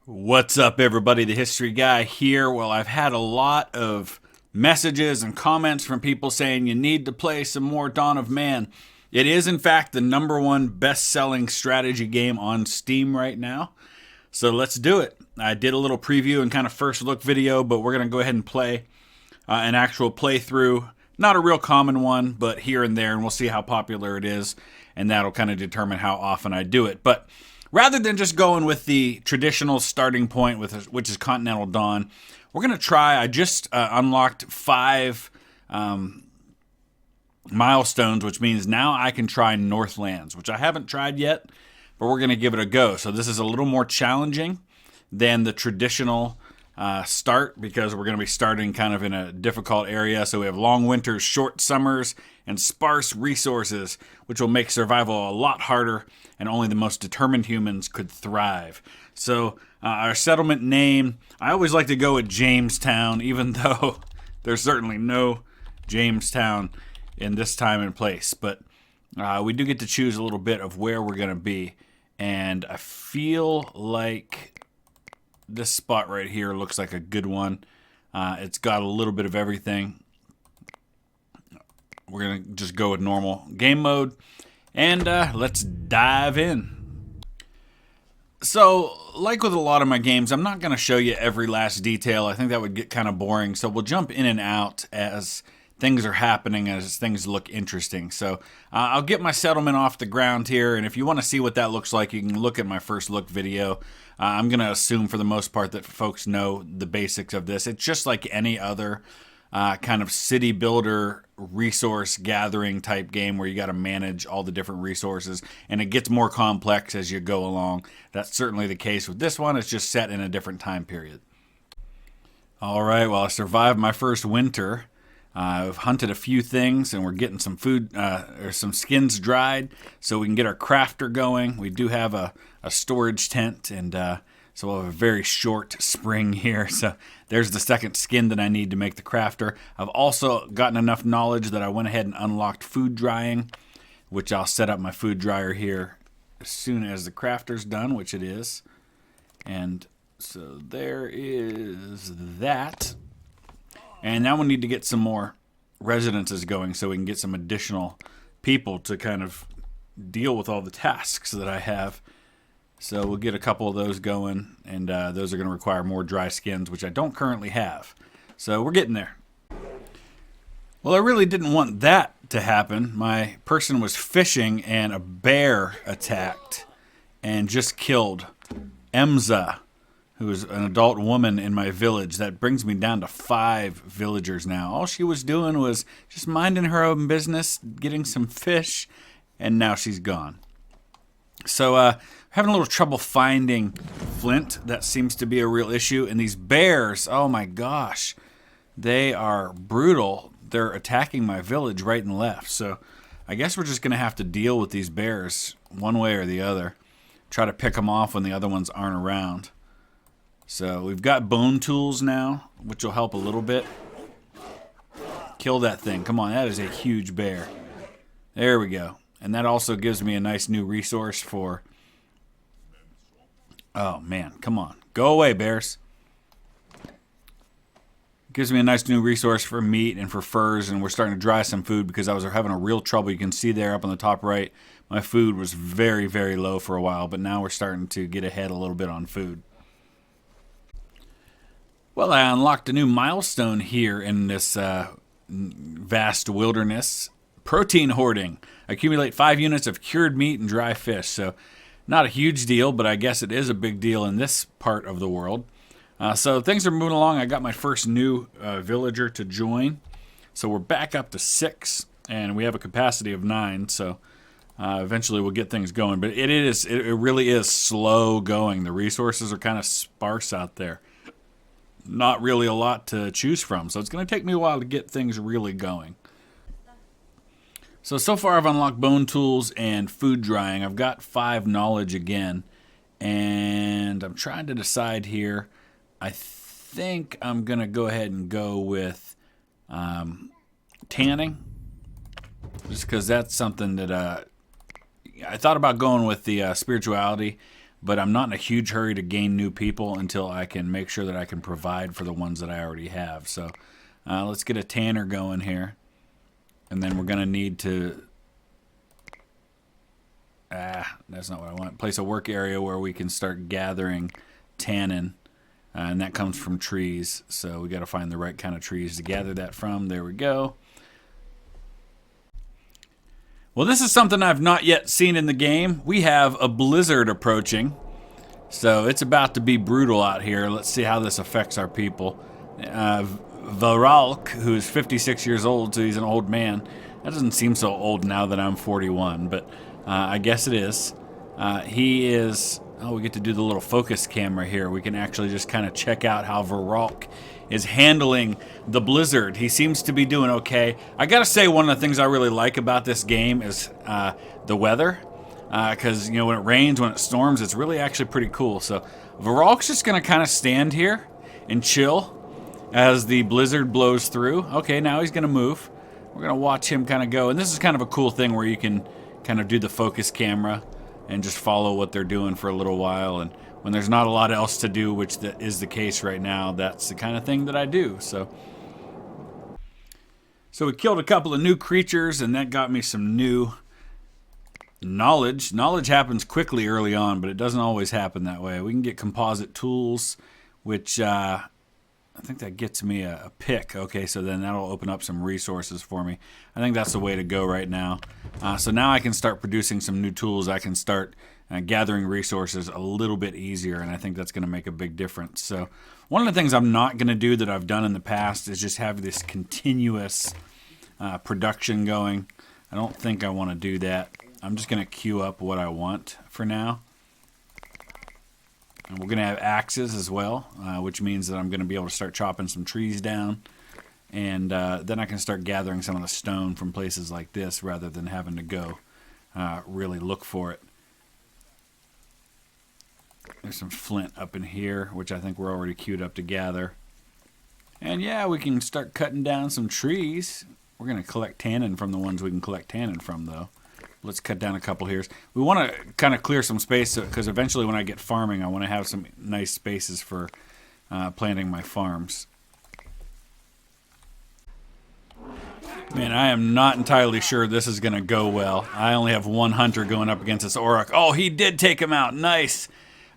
What's up, everybody? The History Guy here. Well, I've had a lot of messages and comments from people saying you need to play some more Dawn of Man. It is, in fact, the #1 best-selling strategy game on Steam right now. So let's do it. I did a little preview and kind of first look video, but we're going to go ahead and play an actual playthrough. Not a real common one, but here and there, and we'll see how popular it is, and that'll kind of determine how often I do it. But rather than just going with the traditional starting point, which is Continental Dawn, we're going to try, I just unlocked 5 milestones, which means now I can try Northlands, which I haven't tried yet, but we're going to give it a go. So this is a little more challenging than the traditional start, because we're going to be starting kind of in a difficult area. So we have long winters, short summers, and sparse resources, which will make survival a lot harder, and only the most determined humans could thrive. So our settlement name, I always like to go with Jamestown, even though there's certainly no Jamestown in this time and place. But we do get to choose a little bit of where we're going to be. And I feel like this spot right here looks like a good one. It's got a little bit of everything. We're going to just go with normal game mode. And let's dive in. So, like with a lot of my games, I'm not going to show you every last detail. I think that would get kind of boring. So we'll jump in and out as things are happening, as things look interesting. So I'll get my settlement off the ground here, and if you want to see what that looks like, you can look at my first look video. I'm going to assume for the most part that folks know the basics of this. It's just like any other kind of city builder resource gathering type game where you got to manage all the different resources, and it gets more complex as you go along. That's certainly the case with this one. It's just set in a different time period. All right, well, I survived my first winter. I've hunted a few things, and we're getting some food, or some skins dried, so we can get our crafter going. We do have a storage tent, and so we'll have a very short spring here. So there's the second skin that I need to make the crafter. I've also gotten enough knowledge that I went ahead and unlocked food drying, which I'll set up my food dryer here as soon as the crafter's done, which it is. And so there is that. And now we need to get some more residences going so we can get some additional people to kind of deal with all the tasks that I have. So we'll get a couple of those going, and those are going to require more dry skins, which I don't currently have. So we're getting there. Well, I really didn't want that to happen. My person was fishing, and a bear attacked and just killed Emza, who is an adult woman in my village. That brings me down to 5 villagers now. All she was doing was just minding her own business, getting some fish, and now she's gone. So having a little trouble finding flint. That seems to be a real issue. And these bears, oh my gosh, they are brutal. They're attacking my village right and left. So I guess we're just going to have to deal with these bears one way or the other. Try to pick them off when the other ones aren't around. So we've got bone tools now, which will help a little bit. Kill that thing. Come on, that is a huge bear. There we go. And that also gives me a nice new resource for... Oh, man, come on. Go away, bears. Gives me a nice new resource for meat and for furs, and we're starting to dry some food because I was having a real trouble. You can see there up on the top right, my food was very, very low for a while, but now we're starting to get ahead a little bit on food. Well, I unlocked a new milestone here in this vast wilderness. Protein hoarding. Accumulate 5 units of cured meat and dry fish. So not a huge deal, but I guess it is a big deal in this part of the world. So things are moving along. I got my first new villager to join. So we're back up to 6, and we have a capacity of 9. So eventually we'll get things going. But it really is slow going. The resources are kind of sparse out there. Not really a lot to choose from, so it's going to take me a while to get things really going. So far I've unlocked bone tools and food drying. I've got 5 knowledge again, and I'm trying to decide here. I think I'm going to go ahead and go with tanning. just because that's something that I thought about going with the spirituality, but I'm not in a huge hurry to gain new people until I can make sure that I can provide for the ones that I already have. So let's get a tanner going here, and then we're going to need to that's not what I want. Place a work area where we can start gathering tannin, and that comes from trees. So we got to find the right kind of trees to gather that from. There we go. Well, this is something I've not yet seen in the game. We have a blizzard approaching, so it's about to be brutal out here. Let's see how this affects our people. Verrill, who's 56 years old, so he's an old man. That doesn't seem so old now that I'm 41, but I guess it is. He is... Oh, we get to do the little focus camera here. We can actually just kind of check out how Verrill is handling the blizzard. He seems to be doing okay. I gotta say, one of the things I really like about this game is the weather. Because, you know, when it rains, when it storms, it's really actually pretty cool. So Verrill's just gonna kind of stand here and chill as the blizzard blows through. Okay, now he's gonna move. We're gonna watch him kind of go. And this is kind of a cool thing where you can kind of do the focus camera and just follow what they're doing for a little while. And when there's not a lot else to do, which is the case right now, that's the kind of thing that I do. So we killed a couple of new creatures, and that got me some new knowledge. Knowledge happens quickly early on, but it doesn't always happen that way. We can get Composite Tools, which I think that gets me a pick. Okay, so then that'll open up some resources for me. I think that's the way to go right now. So now I can start producing some new tools. I can start gathering resources a little bit easier, and I think that's going to make a big difference. So one of the things I'm not going to do that I've done in the past is just have this continuous production going. I don't think I want to do that. I'm just going to queue up what I want for now. And we're going to have axes as well, which means that I'm going to be able to start chopping some trees down. And then I can start gathering some of the stone from places like this rather than having to go really look for it. There's some flint up in here, which I think we're already queued up to gather. And yeah, we can start cutting down some trees. We're going to collect tannin from the ones we can collect tannin from, though. Let's cut down a couple here. We want to kind of clear some space because eventually when I get farming, I want to have some nice spaces for planting my farms. Man, I am not entirely sure this is going to go well. I only have one hunter going up against this Auroch. Oh, he did take him out. Nice.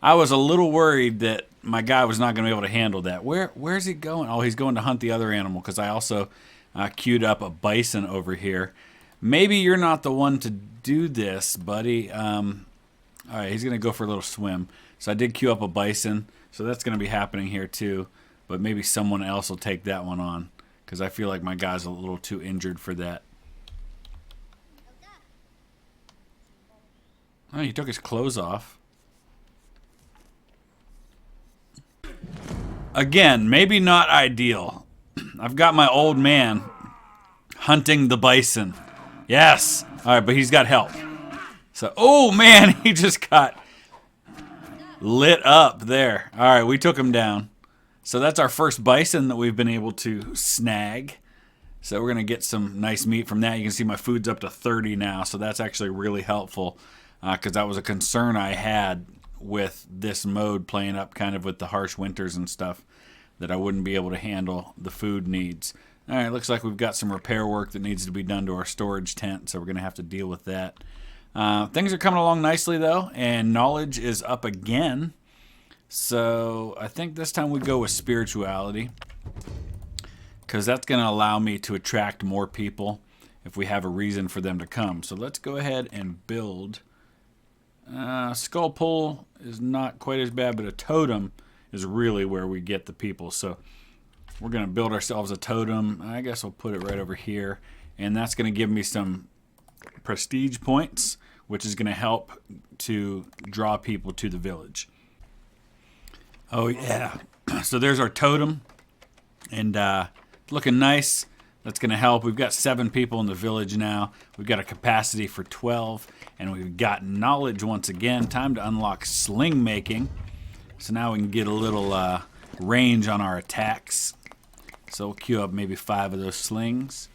I was a little worried that my guy was not going to be able to handle that. Where's he going? Oh, he's going to hunt the other animal because I also queued up a bison over here. Maybe you're not the one to do this, buddy. All right, he's going to go for a little swim. So I did queue up a bison, so that's going to be happening here too. But maybe someone else will take that one on because I feel like my guy's a little too injured for that. Oh, he took his clothes off. Again, maybe not ideal. I've got my old man hunting the bison. Yes. All right, but he's got help. So, oh man, he just got lit up there. All right, we took him down. So that's our first bison that we've been able to snag. So we're going to get some nice meat from that. You can see my food's up to 30 now, so that's actually really helpful because that was a concern I had with this mode playing up kind of with the harsh winters and stuff, that I wouldn't be able to handle the food needs. All right, looks like we've got some repair work that needs to be done to our storage tent, so we're going to have to deal with that. Things are coming along nicely, though, and knowledge is up again. So I think this time we go with spirituality, because that's going to allow me to attract more people if we have a reason for them to come. So let's go ahead and build. Skull pole is not quite as bad, but a totem is really where we get the people. So we're going to build ourselves a totem. I guess we'll put it right over here. And that's going to give me some prestige points, which is going to help to draw people to the village. Oh, yeah. So there's our totem. And looking nice. That's going to help. We've got 7 people in the village now. We've got a capacity for 12. And we've got knowledge once again. Time to unlock sling making. So now we can get a little range on our attacks. So we'll queue up maybe 5 of those slings.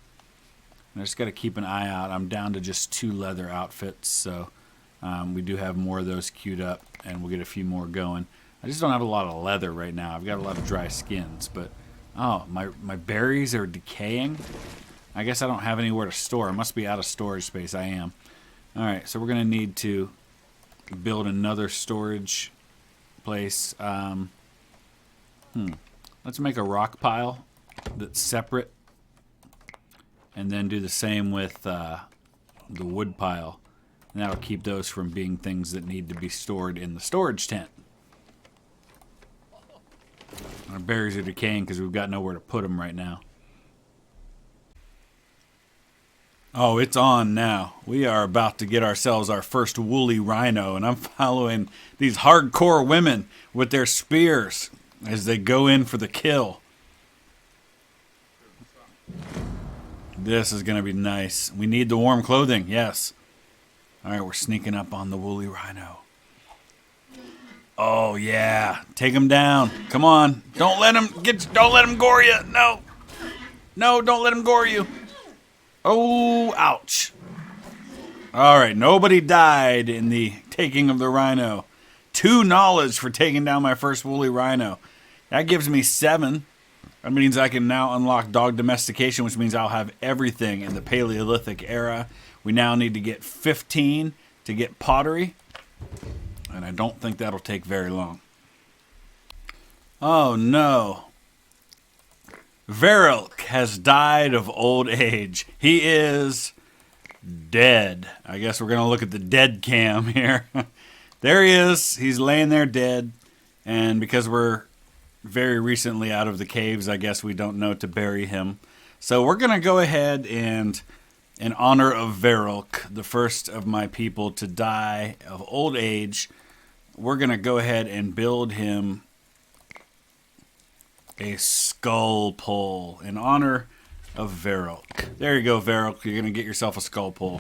I just got to keep an eye out. I'm down to just 2 leather outfits, so we do have more of those queued up, and we'll get a few more going. I just don't have a lot of leather right now. I've got a lot of dry skins, but oh, my berries are decaying. I guess I don't have anywhere to store. I must be out of storage space. I am. All right, so we're going to need to build another storage place. Let's make a rock pile that's separate, and then do the same with the wood pile. And that'll keep those from being things that need to be stored in the storage tent. Our berries are decaying because we've got nowhere to put them right now. Oh, it's on now. We are about to get ourselves our first woolly rhino, and I'm following these hardcore women with their spears as they go in for the kill. This is going to be nice. We need the warm clothing, yes. All right, we're sneaking up on the woolly rhino. Oh yeah, take him down. Come on, don't let him gore you. No, don't let him gore you. Oh, ouch. All right, nobody died in the taking of the rhino. 2 knowledge for taking down my first woolly rhino. That gives me 7. That means I can now unlock dog domestication, which means I'll have everything in the Paleolithic era. We now need to get 15 to get pottery, and I don't think that'll take very long. Oh no. Verrill has died of old age. He is dead. I guess we're going to look at the dead cam here. There he is. He's laying there dead. And because we're very recently out of the caves, I guess we don't know to bury him. So we're going to go ahead and, in honor of Verrill, the first of my people to die of old age, we're going to go ahead and build him a skull pole in honor of Verrill. There you go, Verrill. You're going to get yourself a skull pole.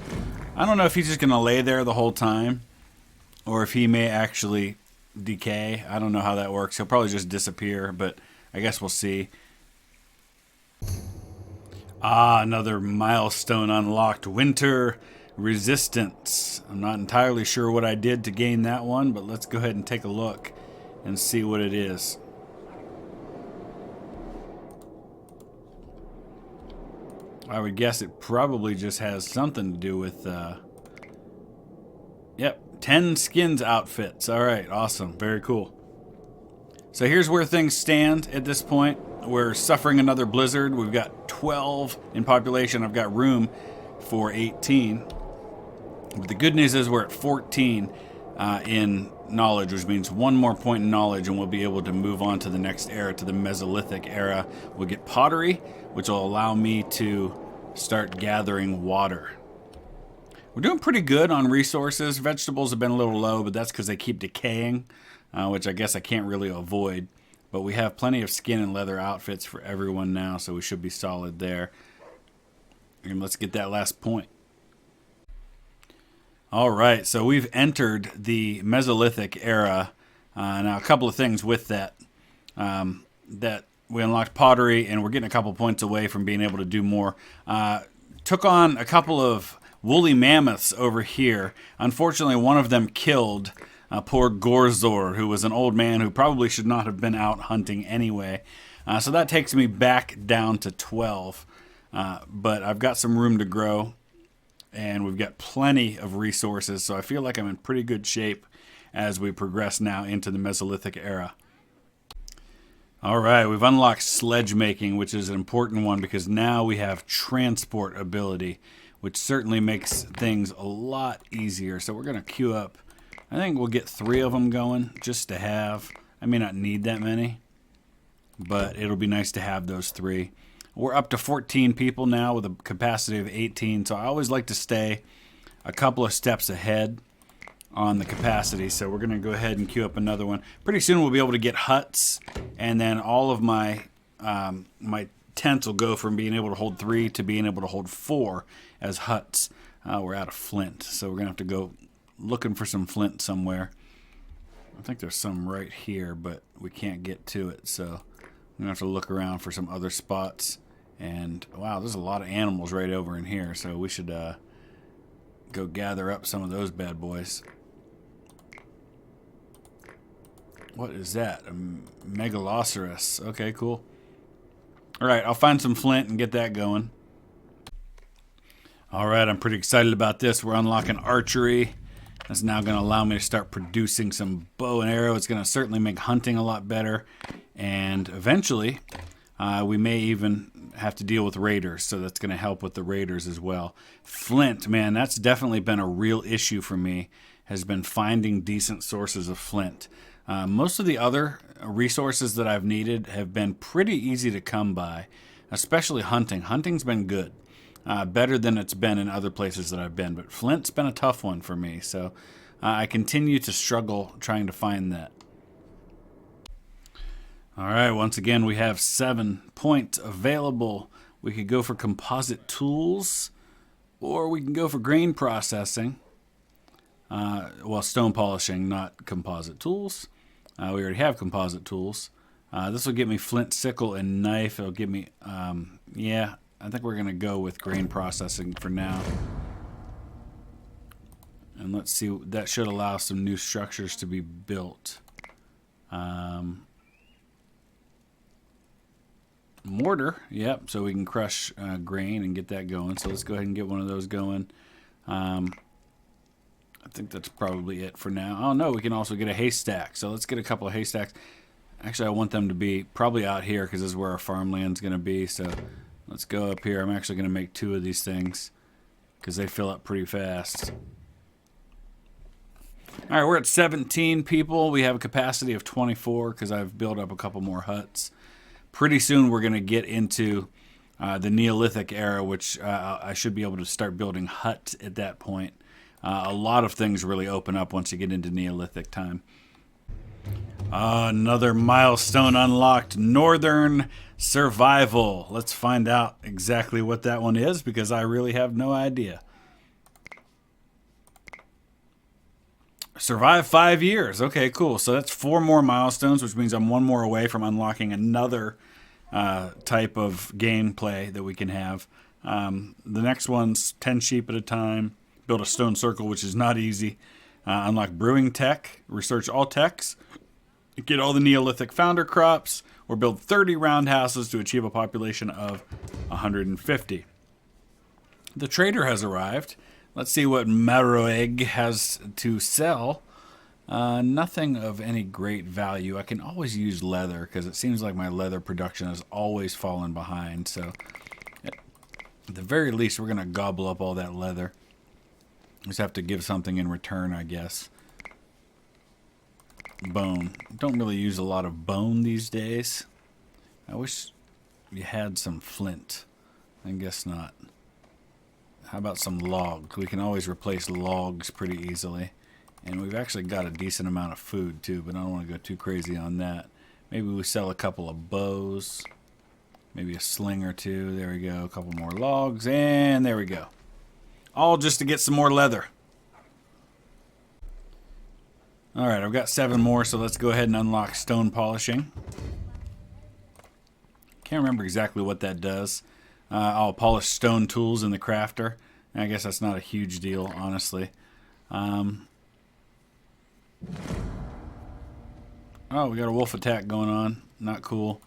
I don't know if he's just going to lay there the whole time or if he may actually decay. I don't know how that works. He'll probably just disappear, but I guess we'll see. Ah, another milestone unlocked. Winter resistance. I'm not entirely sure what I did to gain that one, but let's go ahead and take a look and see what it is. I would guess it probably just has something to do with, yep, 10 skins outfits. All right, awesome, very cool. So here's where things stand at this point. We're suffering another blizzard. We've got 12 in population. I've got room for 18. But the good news is we're at 14 in knowledge, which means 1 more point in knowledge, and we'll be able to move on to the next era, to the Mesolithic era. We'll get pottery, which will allow me to start gathering water. We're doing pretty good on resources. Vegetables have been a little low, but that's because they keep decaying, which I guess I can't really avoid. But we have plenty of skin and leather outfits for everyone now, so we should be solid there. And let's get that last point. All right, so we've entered the Mesolithic era. Now, a couple of things with that. That we unlocked pottery, and we're getting a couple points away from being able to do more. Took on a couple of woolly mammoths over here. Unfortunately, one of them killed poor Gorzor, who was an old man who probably should not have been out hunting anyway. So that takes me back down to 12. But I've got some room to grow, and we've got plenty of resources, so I feel like I'm in pretty good shape as we progress now into the Mesolithic era. All right, we've unlocked sledge making, which is an important one because now we have transport ability, which certainly makes things a lot easier. So we're going to queue up. I think we'll get 3 of them going just to have. I may not need that many, but it'll be nice to have those 3. We're up to 14 people now with a capacity of 18, so I always like to stay a couple of steps ahead on the capacity, so we're going to go ahead and queue up another one. Pretty soon we'll be able to get huts, and then all of my my tents will go from being able to hold 3 to being able to hold 4 as huts. We're out of flint, so we're going to have to go looking for some flint somewhere. I think there's some right here, but we can't get to it, so I'm going to have to look around for some other spots And wow, there's a lot of animals right over in here, so we should go gather up some of those bad boys. What is that? A megaloceros. Okay, cool. Alright, I'll find some flint and get that going. Alright, I'm pretty excited about this. We're unlocking archery. That's now going to allow me to start producing some bow and arrow. It's going to certainly make hunting a lot better. And eventually, we may even have to deal with raiders, so that's going to help with the raiders as well. Flint, man, that's definitely been a real issue for me, has been finding decent sources of flint. Most of the other resources that I've needed have been pretty easy to come by, especially hunting. Hunting's been good, better than it's been in other places that I've been, but flint's been a tough one for me, so I continue to struggle trying to find that. Alright, once again we have 7 points available. We could go for Composite Tools, or we can go for grain processing. Well, stone polishing, not Composite Tools. We already have Composite Tools. This will get me flint, sickle, and knife. It'll give me, yeah, I think we're going to go with grain processing for now. And let's see, that should allow some new structures to be built. Mortar, yep, so we can crush grain and get that going. So let's go ahead and get one of those going. I think that's probably it for now. Oh no, we can also get a haystack. So let's get a couple of haystacks. Actually, I want them to be probably out here because this is where our farmland's going to be. So let's go up here. I'm actually going to make 2 of these things because they fill up pretty fast. All right, we're at 17 people. We have a capacity of 24 because I've built up a couple more huts. Pretty soon we're going to get into the Neolithic era, which I should be able to start building huts at that point. A lot of things really open up once you get into Neolithic time. Another milestone unlocked, Northern Survival. Let's find out exactly what that one is because I really have no idea. Survive 5 years. Okay, cool. So that's 4 more milestones, which means I'm 1 more away from unlocking another type of gameplay that we can have. The next one's 10 sheep at a time. Build a stone circle, which is not easy. Unlock brewing tech. Research all techs. Get all the Neolithic founder crops. Or build 30 roundhouses to achieve a population of 150. The trader has arrived. Let's see what Meroeg has to sell. Nothing of any great value. I can always use leather because it seems like my leather production has always fallen behind. So at the very least, we're going to gobble up all that leather. Just have to give something in return, I guess. Bone. Don't really use a lot of bone these days. I wish you had some flint. I guess not. How about some logs? We can always replace logs pretty easily. And we've actually got a decent amount of food too, but I don't want to go too crazy on that. Maybe we sell a couple of bows. Maybe a sling or 2. There we go. A couple more logs. And there we go. All just to get some more leather. Alright, I've got 7 more, so let's go ahead and unlock stone polishing. Can't remember exactly what that does. I'll polish stone tools in the crafter. I guess that's not a huge deal, honestly. Oh, we got a wolf attack going on. Not cool.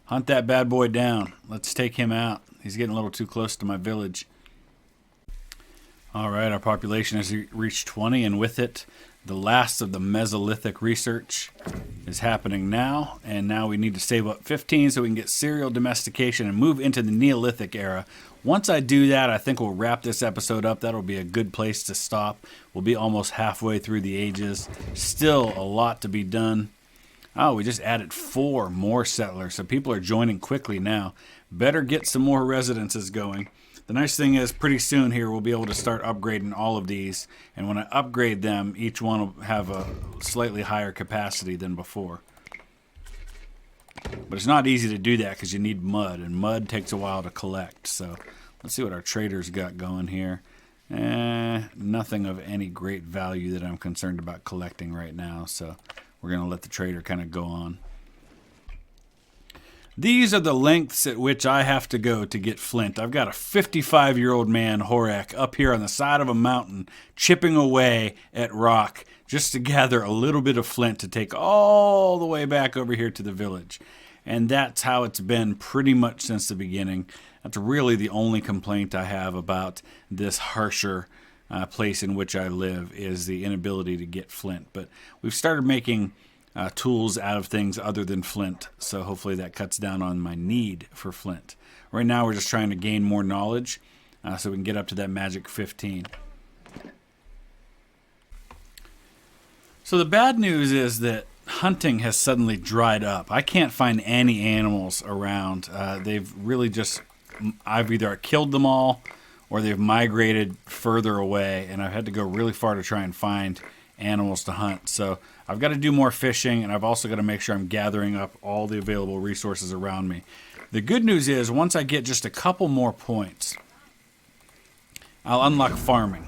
Hunt that bad boy down. Let's take him out. He's getting a little too close to my village. Alright, our population has reached 20, and with it, the last of the Mesolithic research is happening now, and now we need to save up 15 so we can get serial domestication and move into the Neolithic era. Once I do that, I think we'll wrap this episode up. That'll be a good place to stop. We'll be almost halfway through the ages. Still a lot to be done. Oh, we just added 4 more settlers, so people are joining quickly now. Better get some more residences going. The nice thing is, pretty soon here, we'll be able to start upgrading all of these. And when I upgrade them, each one will have a slightly higher capacity than before. But it's not easy to do that because you need mud, and mud takes a while to collect. So let's see what our traders got going here. Nothing of any great value that I'm concerned about collecting right now. So we're going to let the trader kind of go on. These are the lengths at which I have to go to get flint. I've got a 55-year-old man, Horak, up here on the side of a mountain, chipping away at rock just to gather a little bit of flint to take all the way back over here to the village. And that's how it's been pretty much since the beginning. That's really the only complaint I have about this harsher place in which I live, is the inability to get flint. But we've started making tools out of things other than flint, so hopefully that cuts down on my need for flint. Right now we're just trying to gain more knowledge so we can get up to that magic 15. So the bad news is that hunting has suddenly dried up. I can't find any animals around. They've really just, I've either killed them all or they've migrated further away, and I've had to go really far to try and find animals to hunt. So I've got to do more fishing, and I've also got to make sure I'm gathering up all the available resources around me. The good news is, once I get just a couple more points, I'll unlock farming,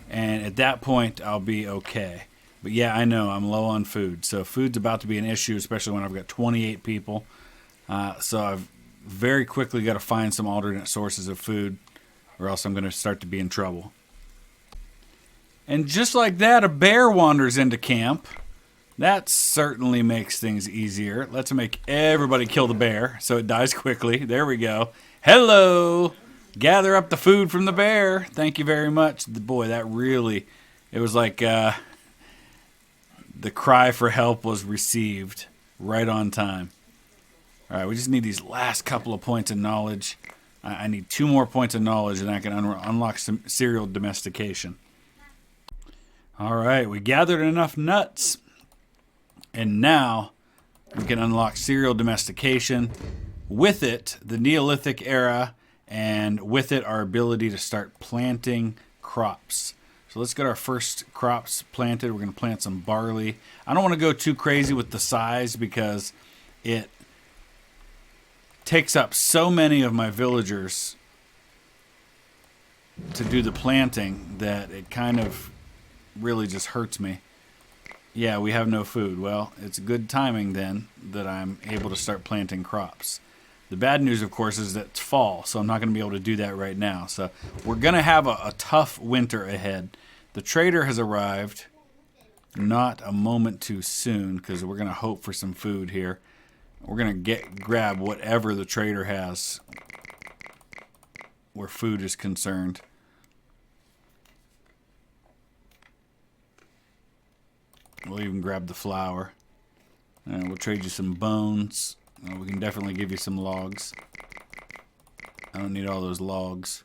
and at that point I'll be okay. But yeah, I know I'm low on food, so food's about to be an issue, especially when I've got 28 people. So I've very quickly got to find some alternate sources of food, or else I'm going to start to be in trouble. And just like that, a bear wanders into camp. That certainly makes things easier. Let's make everybody kill the bear so it dies quickly. There we go. Hello! Gather up the food from the bear. Thank you very much. Boy, that really, it was like the cry for help was received right on time. All right, we just need these last couple of points of knowledge. I need 2 more points of knowledge, and I can unlock some serial domestication. All right, we gathered enough nuts, and now we can unlock serial domestication. With it, the Neolithic Era, and with it, our ability to start planting crops. So let's get our first crops planted. We're going to plant some barley. I don't want to go too crazy with the size because it takes up so many of my villagers to do the planting that it kind of really just hurts me. Yeah, we have no food. Well, it's good timing then that I'm able to start planting crops. The bad news, of course, is that it's fall, so I'm not going to be able to do that right now. So we're going to have a tough winter ahead. The trader has arrived, not a moment too soon, because we're going to hope for some food here. We're going to grab whatever the trader has where food is concerned. We'll even grab the flour. And we'll trade you some bones. We can definitely give you some logs. I don't need all those logs.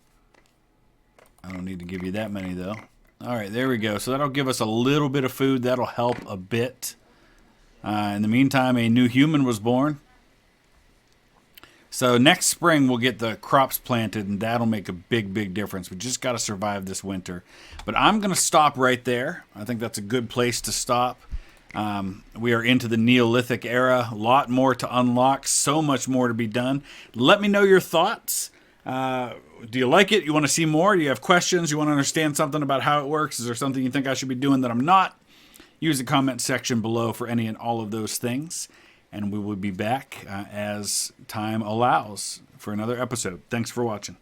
I don't need to give you that many, though. Alright, there we go. So that'll give us a little bit of food. That'll help a bit. In the meantime, a new human was born. So next spring, we'll get the crops planted, and that'll make a big, big difference. We just got to survive this winter. But I'm going to stop right there. I think that's a good place to stop. We are into the Neolithic Era. A lot more to unlock. So much more to be done. Let me know your thoughts. Do you like it? You want to see more? Do you have questions? You want to understand something about how it works? Is there something you think I should be doing that I'm not? Use the comment section below for any and all of those things. And we will be back as time allows for another episode. Thanks for watching.